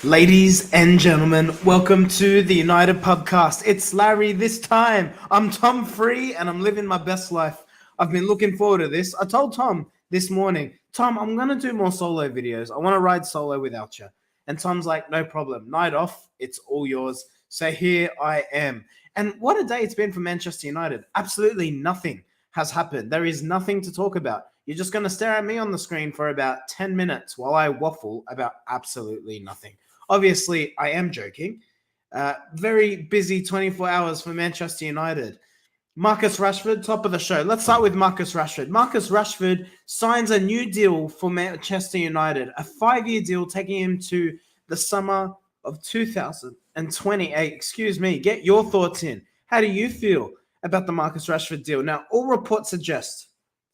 Ladies and gentlemen, welcome to the United Podcast. It's Larry this time. I'm Tom Free and I'm living my best life. I've been looking forward to this. I told Tom this morning, Tom, I'm going to do more solo videos. I want to ride solo without you. And Tom's like, no problem. Night off, it's all yours. So here I am. And what a day it's been for Manchester United. Absolutely nothing has happened. There is nothing to talk about. You're just going to stare at me on the screen for about 10 minutes while I waffle about absolutely nothing. Obviously, I am joking. Very busy 24 hours for Manchester United. Marcus Rashford, top of the show. Let's start with Marcus Rashford. Marcus Rashford signs a new deal for Manchester United, a 5-year deal taking him to the summer of 2028. Excuse me. Get your thoughts in. How do you feel about the Marcus Rashford deal? Now, all reports suggest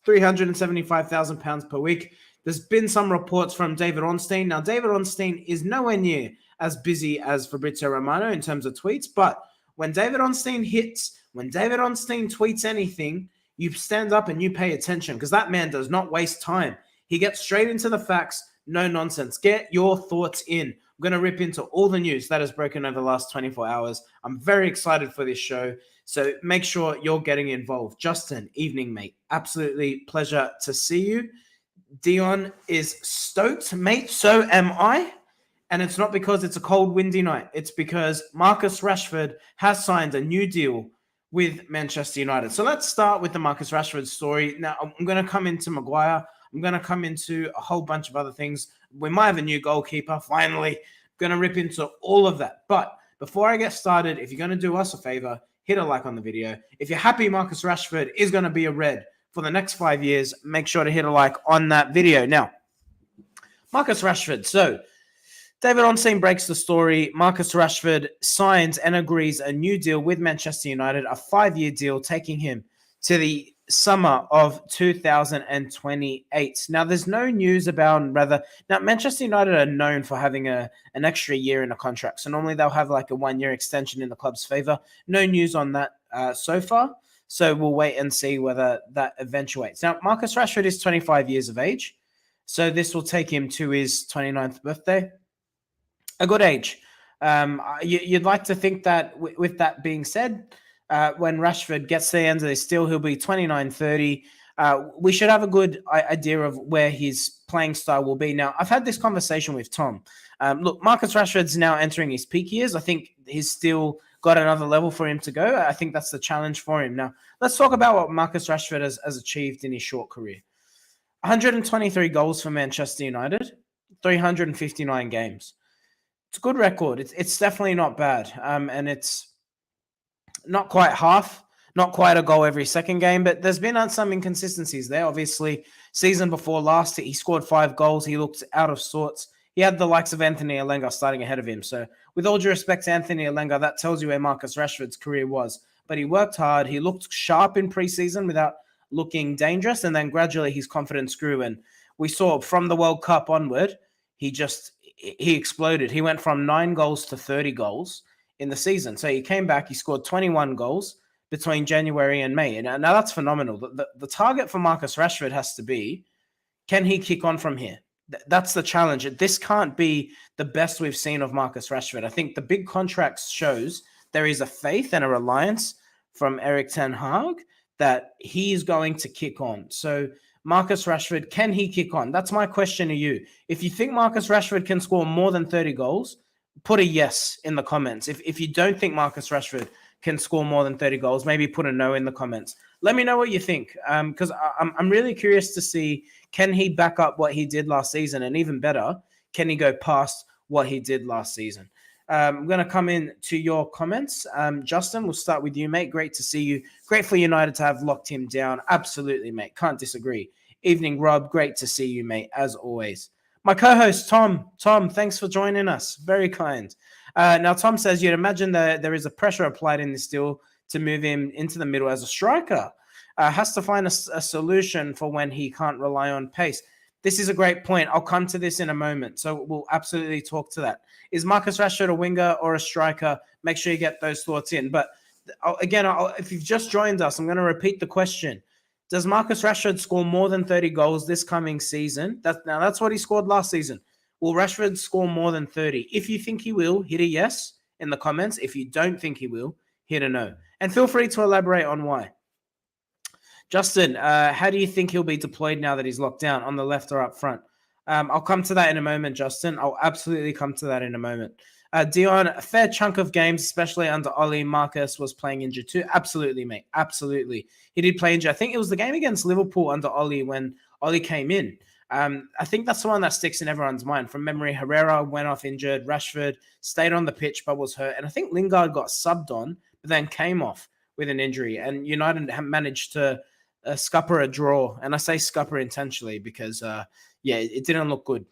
£375,000 per week. There's been some reports from David Ornstein. Now, David Ornstein is nowhere near as busy as Fabrizio Romano in terms of tweets, but when David Ornstein hits, when David Ornstein tweets anything, you stand up and you pay attention because that man does not waste time. He gets straight into the facts, no nonsense. Get your thoughts in. I'm going to rip into all the news that has broken over the last 24 hours. I'm very excited for this show, so make sure you're getting involved. Justin, evening, mate. Absolutely pleasure to see you. Dion is stoked, mate. So am I. And it's not because it's a cold, windy night. It's because Marcus Rashford has signed a new deal with Manchester United. So let's start with the Marcus Rashford story. Now, I'm going to come into Maguire. I'm going to come into a whole bunch of other things. We might have a new goalkeeper, finally. I'm going to rip into all of that. But before I get started, if you're going to do us a favor, hit a like on the video. If you're happy Marcus Rashford is going to be a Red for the next 5 years, make sure to hit a like on that video. Now, Marcus Rashford. So, David Ornstein breaks the story. Marcus Rashford signs and agrees a new deal with Manchester United, a 5-year deal taking him to the summer of 2028. Now, there's no news about now Manchester United are known for having an extra year in a contract. So normally they'll have like a 1-year extension in the club's favor. No news on that so far. So we'll wait and see whether that eventuates. Now, Marcus Rashford is 25 years of age. So this will take him to his 29th birthday. A good age. You'd like to think that with that being said, when Rashford gets to the end of this deal, he'll be 29, 30. We should have a good idea of where his playing style will be. Now, I've had this conversation with Tom. Look, Marcus Rashford's now entering his peak years. I think he's still got another level for him to go. I think that's the challenge for him. Now, let's talk about what Marcus Rashford has achieved in his short career. 123 goals for Manchester United, 359 games. It's a good record. It's definitely not bad. And it's not quite half, not quite a goal every second game, but there's been some inconsistencies there. Obviously, season before last, he scored 5 goals. He looked out of sorts. He had the likes of Anthony Elanga starting ahead of him. So with all due respect to Anthony Elanga, that tells you where Marcus Rashford's career was. But he worked hard. He looked sharp in preseason without looking dangerous. And then gradually his confidence grew. And we saw from the World Cup onward, he exploded. He went from 9 goals to 30 goals in the season. So he came back. He scored 21 goals between January and May. And now that's phenomenal. The target for Marcus Rashford has to be, can he kick on from here? That's the challenge. This can't be the best we've seen of Marcus Rashford. I think the big contracts shows there is a faith and a reliance from Erik ten Hag that he's going to kick on. So Marcus Rashford, can he kick on? That's my question to you. If you think Marcus Rashford can score more than 30 goals, put a yes in the comments. If you don't think Marcus Rashford can score more than 30 goals, maybe put a no in the comments. Let me know what you think, because I'm really curious to see, can he back up what he did last season? And even better, can he go past what he did last season? I'm going to come in to your comments. Justin, we'll start with you, mate. Great to see you. Great for United to have locked him down. Absolutely, mate. Can't disagree. Evening, Rob. Great to see you, mate, as always. My co-host, Tom. Tom, thanks for joining us. Very kind. Now, Tom says, you'd imagine that there is a pressure applied in this deal to move him into the middle as a striker. Has to find a solution for when he can't rely on pace. This is a great point. I'll come to this in a moment. So we'll absolutely talk to that. Is Marcus Rashford a winger or a striker? Make sure you get those thoughts in. But again, if you've just joined us, I'm going to repeat the question. Does Marcus Rashford score more than 30 goals this coming season? That's what he scored last season. Will Rashford score more than 30? If you think he will, hit a yes in the comments. If you don't think he will, hit a no. And feel free to elaborate on why. Justin, how do you think he'll be deployed now that he's locked down, on the left or up front? I'll come to that in a moment, Justin. I'll absolutely come to that in a moment. Dion, a fair chunk of games, especially under Ollie, Marcus was playing injured too. Absolutely, mate. Absolutely. He did play injured. I think it was the game against Liverpool under Ollie when Ollie came in. I think that's the one that sticks in everyone's mind. From memory, Herrera went off injured. Rashford stayed on the pitch but was hurt. And I think Lingard got subbed on, but then came off with an injury. And United managed to scupper a draw. And I say scupper intentionally because, it didn't look good.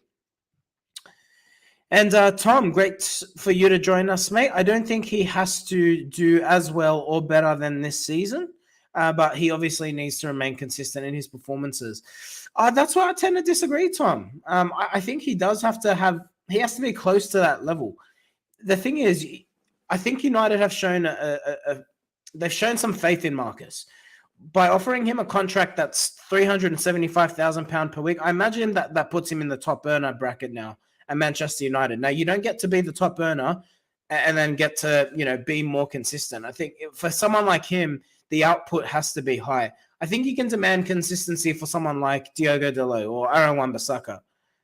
And Tom, great for you to join us, mate. I don't think he has to do as well or better than this season, but he obviously needs to remain consistent in his performances. That's why I tend to disagree, Tom. I think he does have to he has to be close to that level. The thing is, I think United have shown they've shown some faith in Marcus by offering him a contract that's £375,000 per week. I imagine that puts him in the top earner bracket now at Manchester United. Now, you don't get to be the top earner and then get to, be more consistent. I think for someone like him, the output has to be high. I think you can demand consistency for someone like Diogo Dalot or Aaron Wan-Bissaka.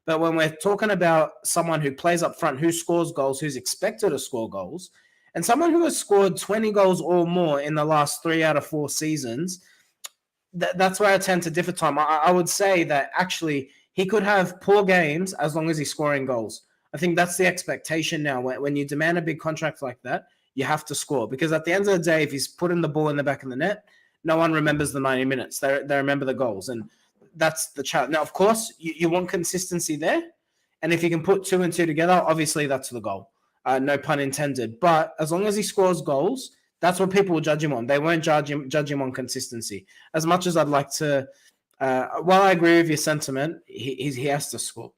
But when we're talking about someone who plays up front, who scores goals, who's expected to score goals, and someone who has scored 20 goals or more in the last 3 out of 4 seasons, that's where I tend to differ, Tom. I would say that actually he could have poor games as long as he's scoring goals. I think that's the expectation now. When you demand a big contract like that, you have to score. Because at the end of the day, if he's putting the ball in the back of the net, no one remembers the 90 minutes. They remember the goals. And that's the challenge. Now, of course, you want consistency there. And if you can put 2 and 2 together, obviously that's the goal. No pun intended. But as long as he scores goals, that's what people will judge him on. They won't judge him on consistency. As much as I'd like to, while I agree with your sentiment, he has to score.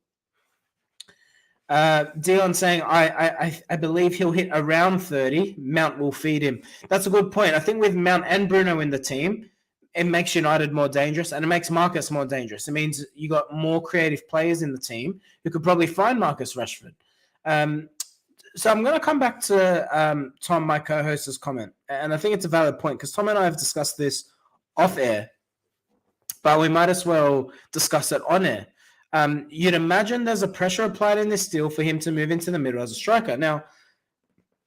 Dion saying, I believe he'll hit around 30. Mount will feed him. That's a good point. I think with Mount and Bruno in the team, it makes United more dangerous and it makes Marcus more dangerous. It means you got more creative players in the team who could probably find Marcus Rashford. So I'm going to come back to Tom, my co-host's comment. And I think it's a valid point because Tom and I have discussed this off air, but we might as well discuss it on air. You'd imagine there's a pressure applied in this deal for him to move into the middle as a striker. Now,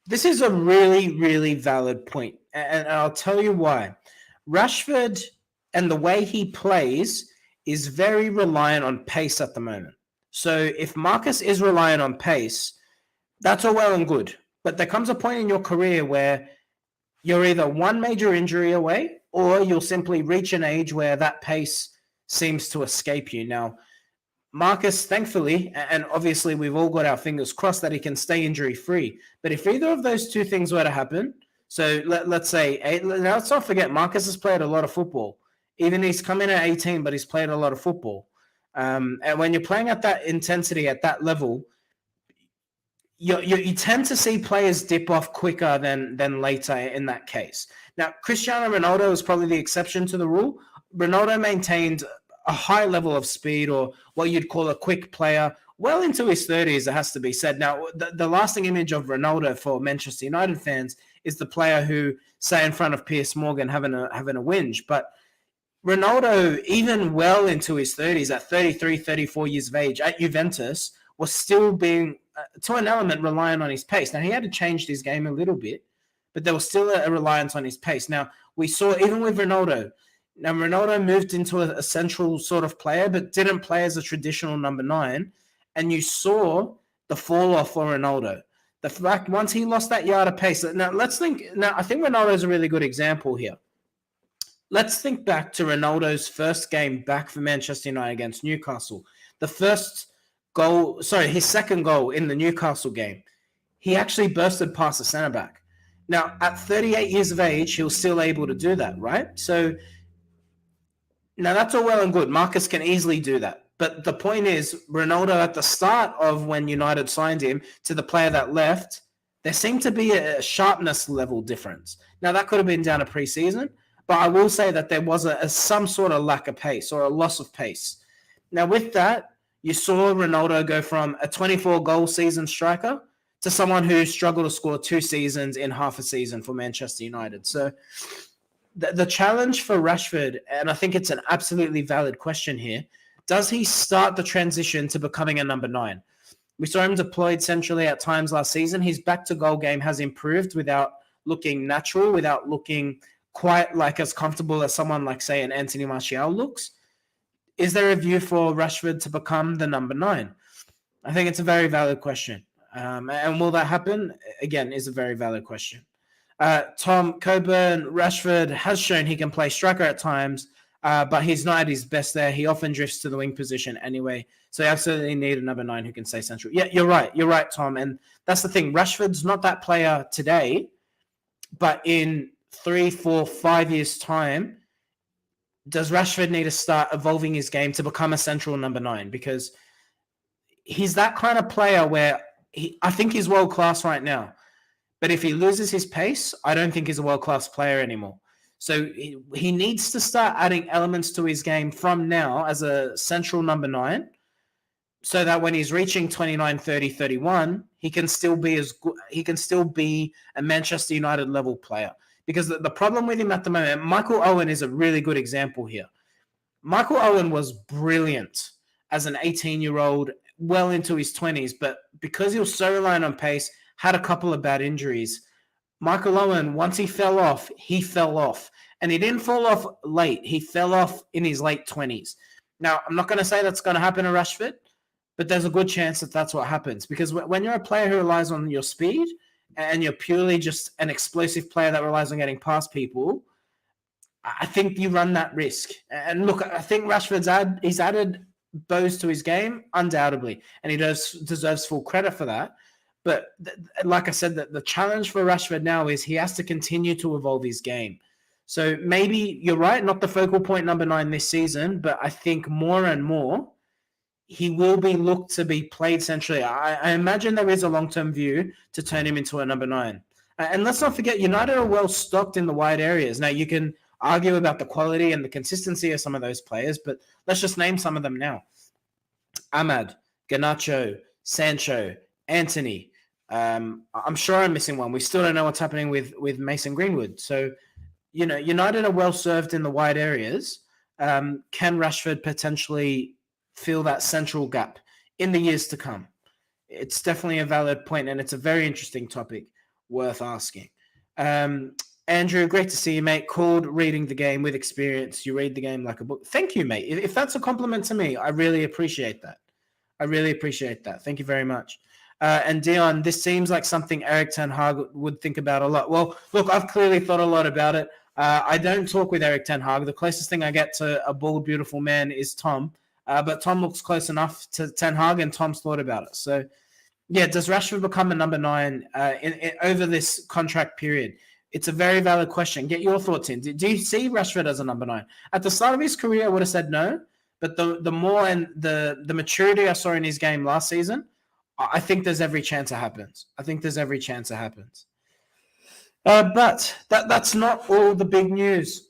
this is a really, really valid point, and I'll tell you why. Rashford and the way he plays is very reliant on pace at the moment. So if Marcus is reliant on pace, that's all well and good. But there comes a point in your career where you're either one major injury away or you'll simply reach an age where that pace seems to escape you. Now, Marcus, thankfully, and obviously we've all got our fingers crossed that he can stay injury-free. But if either of those two things were to happen, so let's say, let's not forget, Marcus has played a lot of football. Even he's come in at 18, but he's played a lot of football. And when you're playing at that intensity, at that level, you tend to see players dip off quicker than later in that case. Now, Cristiano Ronaldo is probably the exception to the rule. Ronaldo maintained a high level of speed, or what you'd call a quick player, well into his 30s, it has to be said. Now, the lasting image of Ronaldo for Manchester United fans is the player who sat in front of Piers Morgan having a whinge. But Ronaldo, even well into his 30s, at 33, 34 years of age, at Juventus, was still being, to an element, reliant on his pace. Now, he had to change his game a little bit, but there was still a reliance on his pace. Now, we saw, even with Ronaldo, now Ronaldo moved into a central sort of player, but didn't play as a traditional number 9, and you saw the fall off for Ronaldo. The fact, once he lost that yard of pace, now let's think, I think Ronaldo's a really good example here. Let's think back to Ronaldo's first game back for Manchester United against Newcastle. His second goal in the Newcastle game, he actually bursted past the centre-back. Now, at 38 years of age, he was still able to do that, right? So, now that's all well and good. Marcus can easily do that. But the point is, Ronaldo at the start of when United signed him to the player that left, there seemed to be a sharpness level difference. Now, that could have been down to preseason, but I will say that there was some sort of lack of pace or a loss of pace. Now, with that, You saw Ronaldo go from a 24-goal season striker to someone who struggled to score 2 seasons in half a season for Manchester United. So the challenge for Rashford, and I think it's an absolutely valid question here, does he start the transition to becoming a number 9? We saw him deployed centrally at times last season. His back-to-goal game has improved without looking natural, without looking quite like as comfortable as someone like, say, an Anthony Martial looks. Is there a view for Rashford to become the number 9? I think it's a very valid question. And will that happen? Again, is a very valid question. Tom Coburn, Rashford has shown he can play striker at times, but he's not at his best there. He often drifts to the wing position anyway. So you absolutely need a number 9 who can stay central. Yeah, you're right. You're right, Tom. And that's the thing. Rashford's not that player today, but in 3, 4, 5 years' time, does Rashford need to start evolving his game to become a central number 9? Because he's that kind of player where I think he's world-class right now. But if he loses his pace, I don't think he's a world-class player anymore. So he needs to start adding elements to his game from now as a central number 9, so that when he's reaching 29, 30, 31, he can still be as good. He can still be a Manchester United level player. Because the problem with him at the moment, Michael Owen is a really good example here. Michael Owen was brilliant as an 18-year-old, well into his 20s, but because he was so reliant on pace, had a couple of bad injuries. Michael Owen, once he fell off, And he didn't fall off late. He fell off in his late 20s. Now, I'm not going to say that's going to happen to Rashford, but there's a good chance that that's what happens. Because when you're a player who relies on your speed and you're purely just an explosive player that relies on getting past people, I think you run that risk. And look, I think Rashford's he's added bows to his game, undoubtedly, and he deserves full credit for that. But like I said, the challenge for Rashford now is he has to continue to evolve his game. So maybe you're right, not the focal point number 9 this season, but I think more and more he will be looked to be played centrally. I imagine there is a long-term view to turn him into a number 9. And let's not forget, United are well stocked in the wide areas. Now, you can argue about the quality and the consistency of some of those players, but let's just name some of them now. Ahmad, Garnacho, Sancho, Anthony. I'm sure I'm missing one. We still don't know what's happening with Mason Greenwood. So, United are well served in the wide areas. Can Rashford potentially fill that central gap in the years to come? It's definitely a valid point, and it's a very interesting topic worth asking. Andrew, great to see you, mate. Called reading the game with experience. You read the game like a book. Thank you, mate. If that's a compliment to me, I really appreciate that. Thank you very much. And Dion, this seems like something Erik ten Hag would think about a lot. Well, look, I've clearly thought a lot about it. I don't talk with Erik ten Hag. The closest thing I get to a bald, beautiful man is Tom. But Tom looks close enough to Ten Hag, and Tom's thought about it. So, yeah, does Rashford become a number 9 over this contract period? It's a very valid question. Get your thoughts in. Do you see Rashford as a number 9? At the start of his career, I would have said no. But the more and the maturity I saw in his game last season, I think there's every chance it happens. But that's not all the big news.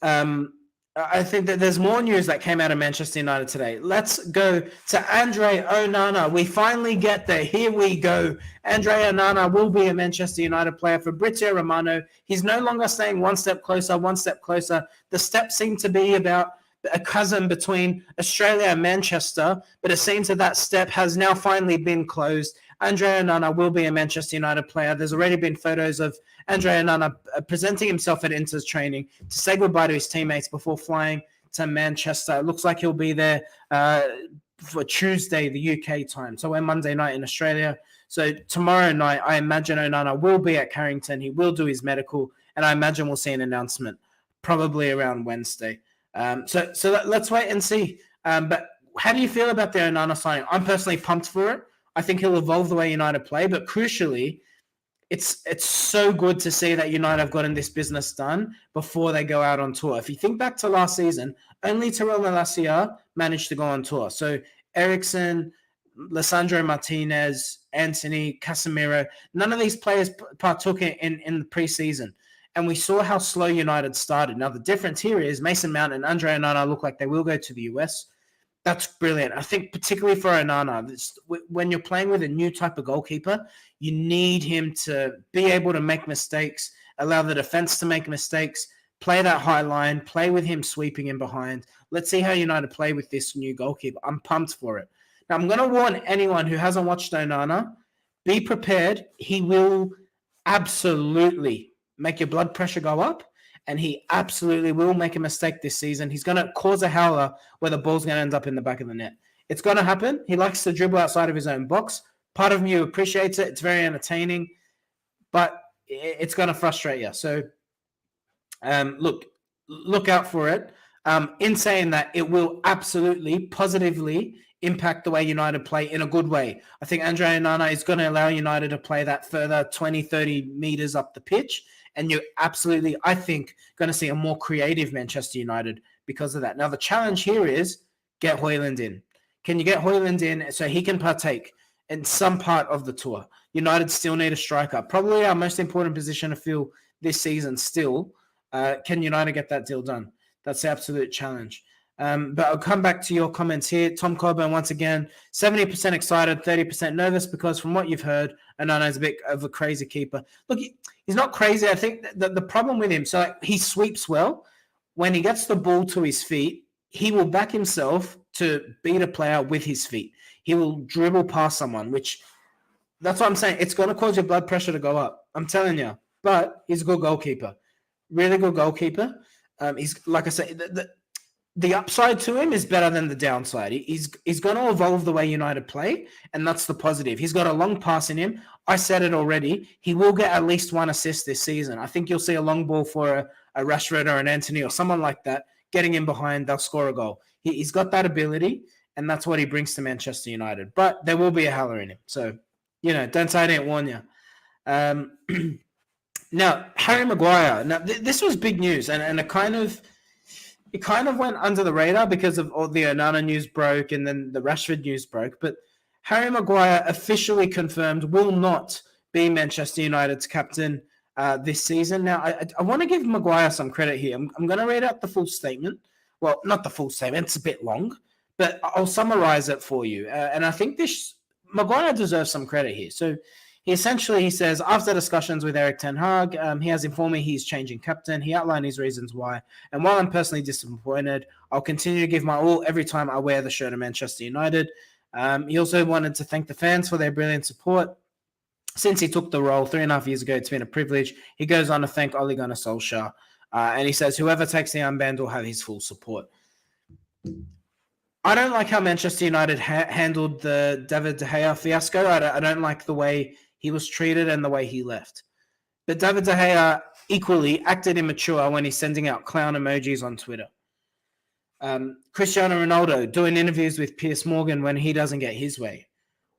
I think that there's more news that came out of Manchester United today. Let's go to Andre Onana. We finally get there. Here we go. Andre Onana will be a Manchester United player. Fabrizio Romano, he's no longer staying one step closer. The steps seem to be about a chasm between Australia and Manchester, but it seems that step has now finally been closed. Andre Onana will be a Manchester United player. There's already been photos of Andre Onana presenting himself at Inter's training to say goodbye to his teammates before flying to Manchester. It looks like he'll be there for Tuesday, the UK time. So we're Monday night in Australia. So tomorrow night, I imagine Onana will be at Carrington. He will do his medical, and I imagine we'll see an announcement probably around Wednesday. So let's wait and see. But how do you feel about the Onana signing? I'm personally pumped for it. I think he'll evolve the way United play, but crucially, it's so good to see that United have gotten this business done before they go out on tour. If you think back to last season, only Terrell Malacia managed to go on tour. So Eriksen, Lisandro Martinez, Anthony, Casemiro, none of these players partook in the preseason. And we saw how slow United started. Now, the difference here is Mason Mount and Andre Onana look like they will go to the US. That's brilliant. I think particularly for Onana, when you're playing with a new type of goalkeeper, you need him to be able to make mistakes, allow the defense to make mistakes, play that high line, play with him sweeping in behind. Let's see how United play with this new goalkeeper. I'm pumped for it. Now, I'm going to warn anyone who hasn't watched Onana, be prepared. He will absolutely make your blood pressure go up, and he absolutely will make a mistake this season. He's going to cause a howler where the ball's going to end up in the back of the net. It's going to happen. He likes to dribble outside of his own box. Part of you appreciates it. It's very entertaining, but it's going to frustrate you. So, look out for it. In saying that, it will absolutely positively impact the way United play in a good way. I think Andre Onana is going to allow United to play that further 20, 30 meters up the pitch. And you're absolutely, I think, going to see a more creative Manchester United because of that. Now, the challenge here is get Højlund in. Can you get Højlund in so he can partake in some part of the tour? United still need a striker. Probably our most important position to fill this season still. Can United get that deal done? That's the absolute challenge. But I'll come back to your comments here. Tom Coburn, once again, 70% excited, 30% nervous because from what you've heard, Onana is a bit of a crazy keeper. Look, he's not crazy. I think that the problem with him, so he sweeps well. When he gets the ball to his feet, he will back himself to beat a player with his feet. He will dribble past someone, which that's what I'm saying. It's going to cause your blood pressure to go up. I'm telling you. But he's a good goalkeeper. Really good goalkeeper. He's, like I say, the upside to him is better than the downside. He's going to evolve the way United play, and that's the positive. He's got a long pass in him. I said it already. He will get at least one assist this season. I think you'll see a long ball for a Rashford or an Anthony or someone like that getting in behind. They'll score a goal. He's got that ability, and that's what he brings to Manchester United. But there will be a howler in him. So, don't say I didn't warn you. Now, Harry Maguire. Now, this was big news, and it kind of went under the radar because of all the Onana news broke and then the Rashford news broke. But Harry Maguire officially confirmed will not be Manchester United's captain this season. Now, I want to give Maguire some credit here. I'm going to read out the full statement. Well, not the full statement. It's a bit long, but I'll summarize it for you. And I think Maguire deserves some credit here. So he says, after discussions with Erik ten Hag, he has informed me he's changing captain. He outlined his reasons why. And while I'm personally disappointed, I'll continue to give my all every time I wear the shirt of Manchester United. He also wanted to thank the fans for their brilliant support. Since he took the role 3.5 years ago, it's been a privilege. He goes on to thank Ole Gunnar Solskjaer. And he says, whoever takes the armband will have his full support. I don't like how Manchester United handled the David De Gea fiasco. I don't like the way he was treated and the way he left. But David De Gea equally acted immature when he's sending out clown emojis on Twitter. Cristiano Ronaldo doing interviews with Piers Morgan when he doesn't get his way.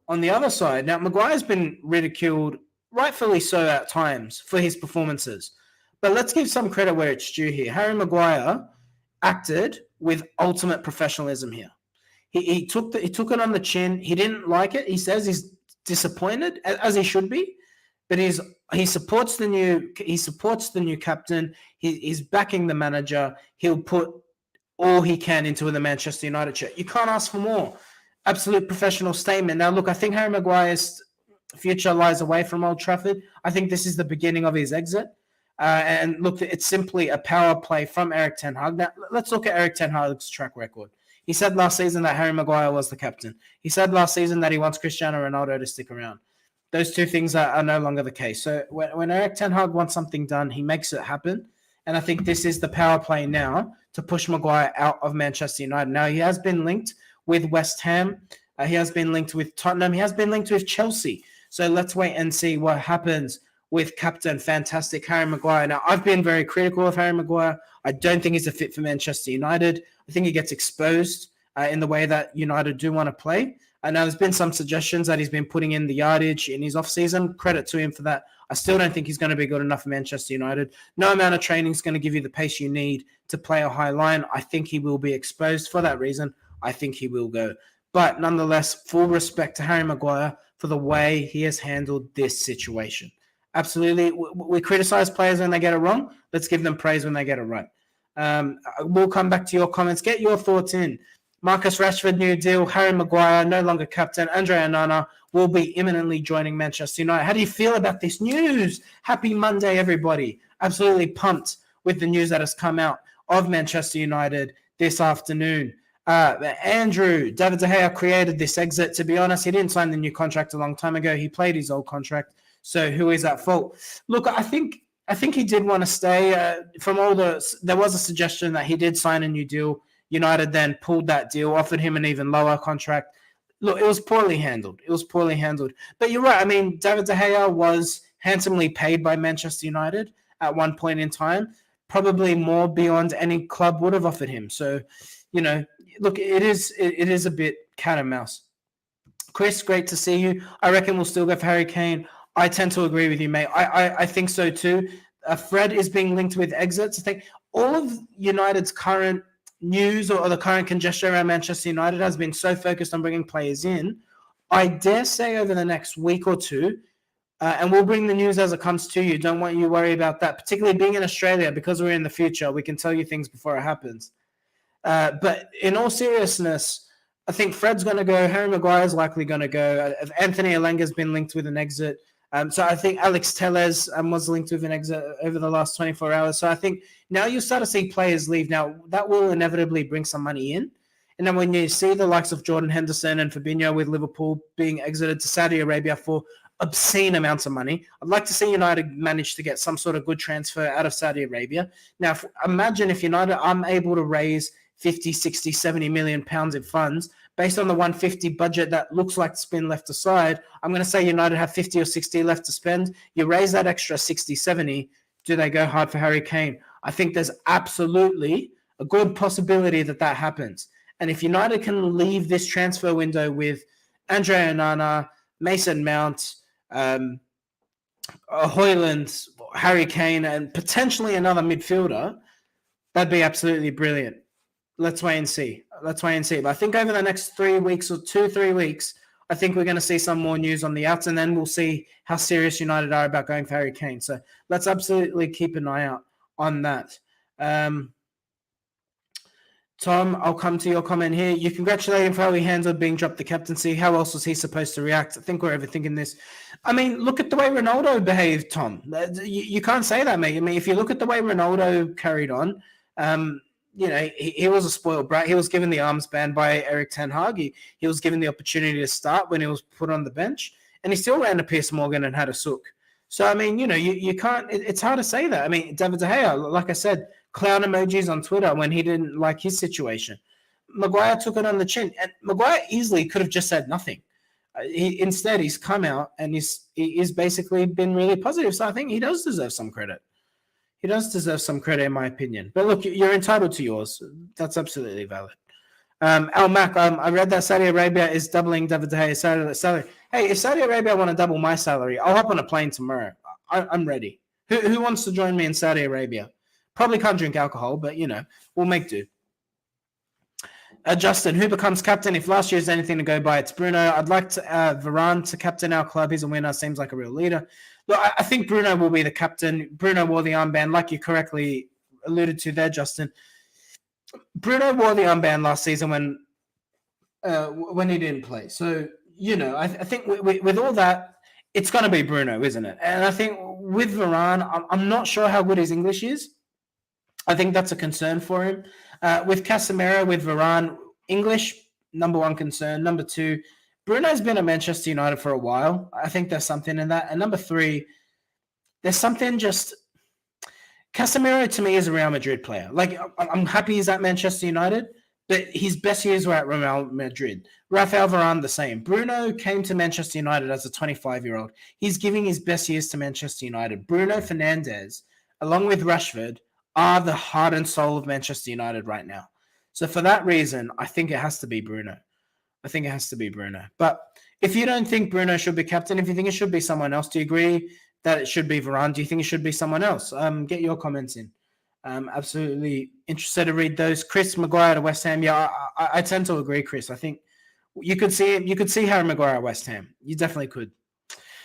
On the other side, now Maguire's been ridiculed, rightfully so at times, for his performances. But let's give some credit where it's due here. Harry Maguire acted with ultimate professionalism here. He took it on the chin. He didn't like it. He says he's disappointed, as he should be, but he supports the new captain. He's backing the manager. He'll put all he can into the Manchester United shirt. You can't ask for more. Absolute professional statement. Now, look, I think Harry Maguire's future lies away from Old Trafford. I think this is the beginning of his exit. And look, it's simply a power play from Erik ten Hag. Now, let's look at Erik ten Hag's track record. He said last season that Harry Maguire was the captain. He said last season that he wants Cristiano Ronaldo to stick around. Those two things are no longer the case. So when Erik ten Hag wants something done, he makes it happen. And I think this is the power play now to push Maguire out of Manchester United. Now, he has been linked with West Ham. He has been linked with Tottenham. He has been linked with Chelsea. So let's wait and see what happens with captain fantastic Harry Maguire. Now, I've been very critical of Harry Maguire. I don't think he's a fit for Manchester United. I think he gets exposed in the way that United do want to play. I know there's been some suggestions that he's been putting in the yardage in his off-season. Credit to him for that. I still don't think he's going to be good enough for Manchester United. No amount of training is going to give you the pace you need to play a high line. I think he will be exposed for that reason. I think he will go. But nonetheless, full respect to Harry Maguire for the way he has handled this situation. Absolutely. We criticize players when they get it wrong. Let's give them praise when they get it right. We'll come back to your comments. Get your thoughts in. Marcus Rashford, new deal. Harry Maguire, no longer captain. Andre Onana will be imminently joining Manchester United. How do you feel about this news? Happy Monday, everybody. Absolutely pumped with the news that has come out of Manchester United this afternoon. Andrew, David De Gea created this exit. To be honest, he didn't sign the new contract a long time ago. He played his old contract. So who is at fault? Look, I think he did want to stay. There was a suggestion that he did sign a new deal. United then pulled that deal, offered him an even lower contract. Look, it was poorly handled. But you're right. I mean, David De Gea was handsomely paid by Manchester United at one point in time, probably more beyond any club would have offered him. So, look, it is a bit cat and mouse. Chris, great to see you. I reckon we'll still go for Harry Kane. I tend to agree with you, mate. I think so too. Fred is being linked with exits. I think all of United's current news or the current congestion around Manchester United has been so focused on bringing players in. I dare say over the next week or two, and we'll bring the news as it comes to you. Don't want you to worry about that, particularly being in Australia, because we're in the future. We can tell you things before it happens. But in all seriousness, I think Fred's going to go. Harry Maguire is likely going to go. Anthony Elenga's been linked with an exit. So I think Alex Telles was linked with an exit over the last 24 hours. So I think now you start to see players leave. Now, that will inevitably bring some money in. And then when you see the likes of Jordan Henderson and Fabinho with Liverpool being exited to Saudi Arabia for obscene amounts of money, I'd like to see United manage to get some sort of good transfer out of Saudi Arabia. Now, imagine if United are able to raise 50, 60, 70 million pounds in funds based on the 150 budget that looks like it's been left aside. I'm going to say United have 50 or 60 left to spend. You raise that extra 60, 70. Do they go hard for Harry Kane? I think there's absolutely a good possibility that happens. And if United can leave this transfer window with Andre Onana, Mason Mount, Højlund, Harry Kane, and potentially another midfielder, that'd be absolutely brilliant. Let's wait and see. But I think over the next 3 weeks or 2-3 weeks, I think we're going to see some more news on the outs, and then we'll see how serious United are about going for Harry Kane. So let's absolutely keep an eye out on that. Tom, I'll come to your comment here. You congratulate him for how he handled being dropped the captaincy. How else was he supposed to react? I think we're overthinking this. I mean, look at the way Ronaldo behaved, Tom. You can't say that, mate. I mean, if you look at the way Ronaldo carried on, he was a spoiled brat. He was given the armband by Erik ten Hag. He was given the opportunity to start when he was put on the bench, and he still ran to Piers Morgan and had a sook. So, I mean, you can't – it's hard to say that. I mean, David De Gea, like I said, clown emojis on Twitter when he didn't like his situation. Maguire took it on the chin, and Maguire easily could have just said nothing. Instead, he's come out and he's basically been really positive. So I think he does deserve some credit. He does deserve some credit, in my opinion. But look, you're entitled to yours. That's absolutely valid. Al Mac, I read that Saudi Arabia is doubling David De Gea's salary. Hey, if Saudi Arabia want to double my salary, I'll hop on a plane tomorrow. I'm ready. Who wants to join me in Saudi Arabia? Probably can't drink alcohol, but, we'll make do. Justin, who becomes captain? If last year is anything to go by, it's Bruno. I'd like to Varane to captain our club. He's a winner, seems like a real leader. Look, I think Bruno will be the captain. Bruno wore the armband, like you correctly alluded to there, Justin. Bruno wore the armband last season when he didn't play. So, I think with all that, it's going to be Bruno, isn't it? And I think with Varane, I'm not sure how good his English is. I think that's a concern for him. With Casemiro, with Varane, English, number one concern. Number two, Bruno's been at Manchester United for a while. I think there's something in that. And number three, there's something just... Casemiro, to me, is a Real Madrid player. Like, I'm happy he's at Manchester United, but his best years were at Real Madrid. Rafael Varane, the same. Bruno came to Manchester United as a 25-year-old. He's giving his best years to Manchester United. Bruno Fernandes, along with Rashford, are the heart and soul of Manchester United right now. So for that reason, I think it has to be Bruno. But if you don't think Bruno should be captain, if you think it should be someone else, do you agree that it should be Varane? Do you think it should be someone else? Get your comments in. Absolutely interested to read those. Chris Maguire to West Ham. Yeah, I tend to agree, Chris. I think you could see Harry Maguire at West Ham. You definitely could.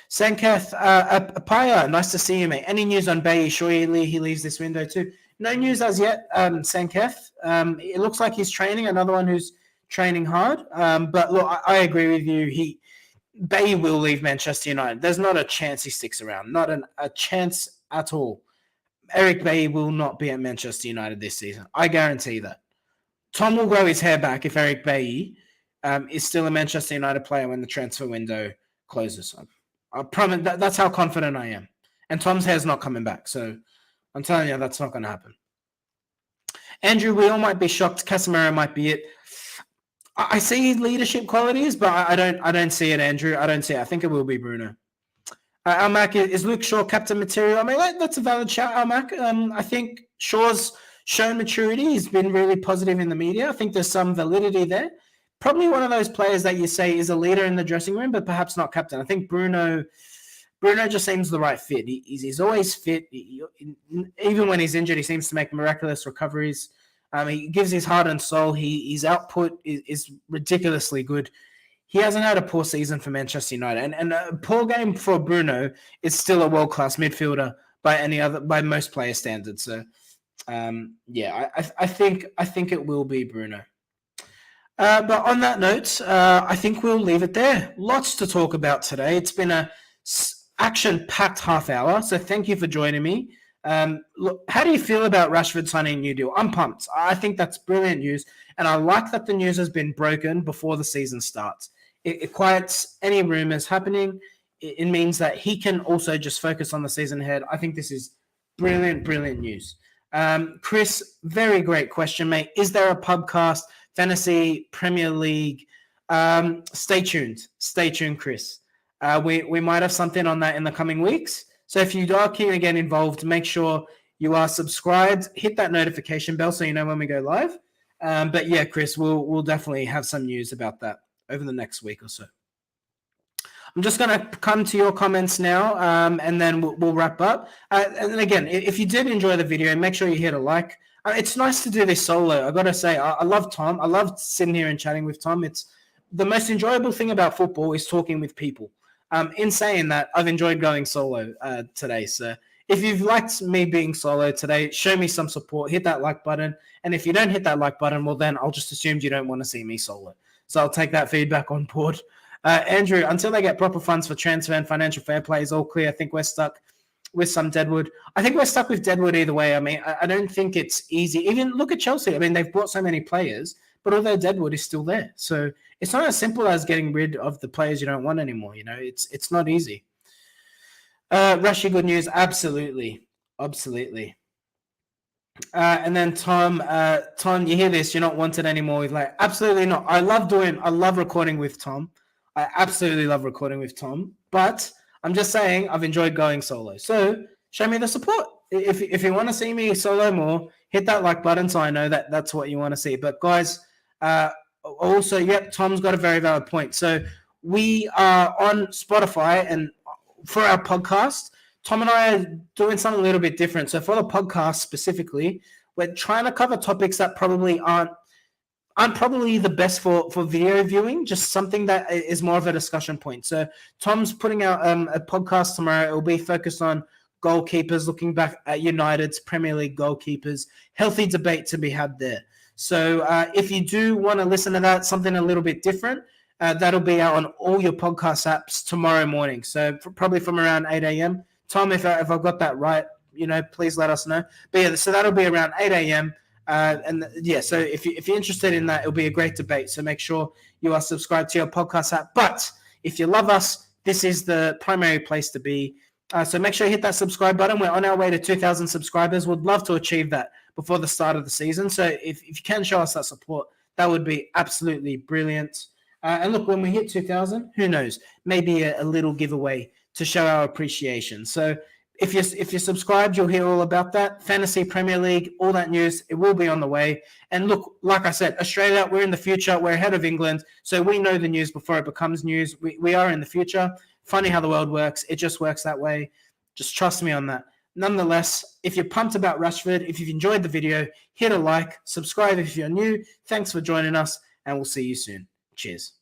Sanketh Apaya, nice to see you, mate. Any news on Bailly? Surely he leaves this window too. No news as yet, Sanketh. It looks like he's training. Another one who's training hard. But look, I agree with you. Bailly will leave Manchester United. There's not a chance he sticks around. Not a chance at all. Eric Bailly will not be at Manchester United this season. I guarantee that. Tom will grow his hair back if Eric Bailly is still a Manchester United player when the transfer window closes. I promise that's how confident I am. And Tom's hair's not coming back. So I'm telling you, that's not going to happen. Andrew, we all might be shocked. Casemiro might be it. I see leadership qualities, but I don't see it, Andrew. I don't see it. I think it will be Bruno. Almac, is Luke Shaw captain material? I mean, that's a valid shout, Almac. I think Shaw's shown maturity. He's been really positive in the media. I think there's some validity there. Probably one of those players that you say is a leader in the dressing room, but perhaps not captain. I think Bruno just seems the right fit. He's always fit. Even when he's injured, he seems to make miraculous recoveries. He gives his heart and soul. His output is ridiculously good. He hasn't had a poor season for Manchester United, and a poor game for Bruno is still a world-class midfielder by most player standards. So, I think it will be Bruno. But on that note, I think we'll leave it there. Lots to talk about today. It's been a action-packed half hour, so thank you for joining me. Look, how do you feel about Rashford signing a new deal? I'm pumped. I think that's brilliant news, and I like that the news has been broken before the season starts. It quiets any rumors happening. It means that he can also just focus on the season ahead. I think this is brilliant news. Chris, very great question, mate. Is there a podcast, Fantasy Premier League? Stay tuned, Chris. We might have something on that in the coming weeks. So if you are keen to get involved, make sure you are subscribed. Hit that notification bell so you know when we go live. But yeah, Chris, we'll definitely have some news about that over the next week or so. I'm just going to come to your comments now, and then we'll wrap up. And again, if you did enjoy the video, make sure you hit a like. It's nice to do this solo. I got to say, I love Tom. I love sitting here and chatting with Tom. It's the most enjoyable thing about football is talking with people. In saying that, I've enjoyed going solo today. So if you've liked me being solo today, show me some support. Hit that like button. And if you don't hit that like button, well, then I'll just assume you don't want to see me solo. So I'll take that feedback on board. Andrew, until they get proper funds for transfer and financial fair play is all clear. I think we're stuck with some Deadwood. I think we're stuck with Deadwood either way. I mean, I don't think it's easy. Even look at Chelsea. I mean, they've brought so many players, but all their Deadwood is still there. So it's not as simple as getting rid of the players you don't want anymore. You know, it's not easy. Rashi, good news. Absolutely. And then Tom, you hear this? You're not wanted anymore. He's like, absolutely not. I love recording with Tom. I absolutely love recording with Tom. But I'm just saying, I've enjoyed going solo. So show me the support. If you want to see me solo more, hit that like button so I know that that's what you want to see. But guys, also, yep, Tom's got a very valid point. So we are on Spotify, and for our podcast, Tom and I are doing something a little bit different. So for the podcast specifically, we're trying to cover topics that probably aren't probably the best for video viewing, just something that is more of a discussion point. So Tom's putting out a podcast tomorrow. It will be focused on goalkeepers, looking back at United's Premier League goalkeepers. Healthy debate to be had there. So if you do want to listen to that, something a little bit different, that'll be out on all your podcast apps tomorrow morning. So probably from around 8 a.m. Tom, if I've got that right, please let us know. But yeah, so that'll be around 8 a.m. So if you're interested in that, it'll be a great debate. So make sure you are subscribed to your podcast app. But if you love us, this is the primary place to be. So make sure you hit that subscribe button. We're on our way to 2,000 subscribers. We'd love to achieve that before the start of the season. So if you can show us that support, that would be absolutely brilliant. And look, when we hit 2,000, who knows? Maybe a little giveaway to show our appreciation. So if you're subscribed, you'll hear all about that. Fantasy Premier League, all that news, it will be on the way. And look, like I said, Australia, we're in the future. We're ahead of England. So we know the news before it becomes news. We are in the future. Funny how the world works. It just works that way. Just trust me on that. Nonetheless, if you're pumped about Rashford, if you've enjoyed the video, hit a like, subscribe if you're new. Thanks for joining us, and we'll see you soon. Cheers.